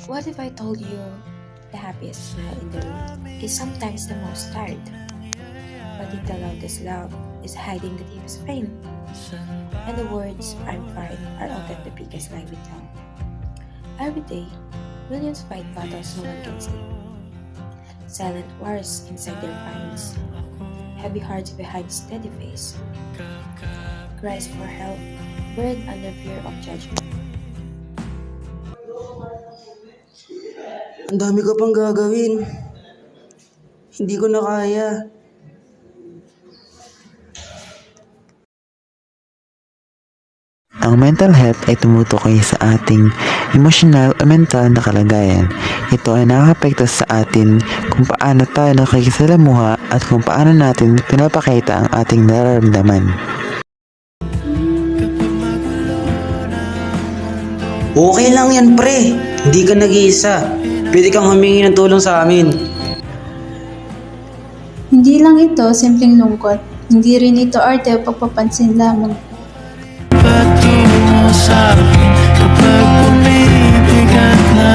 What if I told you the happiest smile in the room is sometimes the most tired? But in the loudest love is hiding the deepest pain. And the words "I'm fine" are often the biggest lie we tell. Every day, millions fight battles no one can see. Silent wars inside their minds. Heavy hearts behind steady face. Cries for help, buried under fear of judgment. Ang dami ko pang gagawin. Hindi ko na kaya. Ang mental health ay tumutukoy sa ating emotional o mental na kalagayan. Ito ay nakakapekto sa atin kung paano tayo nakikisalamuha at kung paano natin pinapakita ang ating nararamdaman. Okay lang yan, pre. Hindi ka nag-iisa. Pwede kang humingi ng tulong sa amin. Hindi lang ito simpleng lungkot. Hindi rin ito arte o pagpapansin lamang. Patungo sa'kin kapag bumibigat na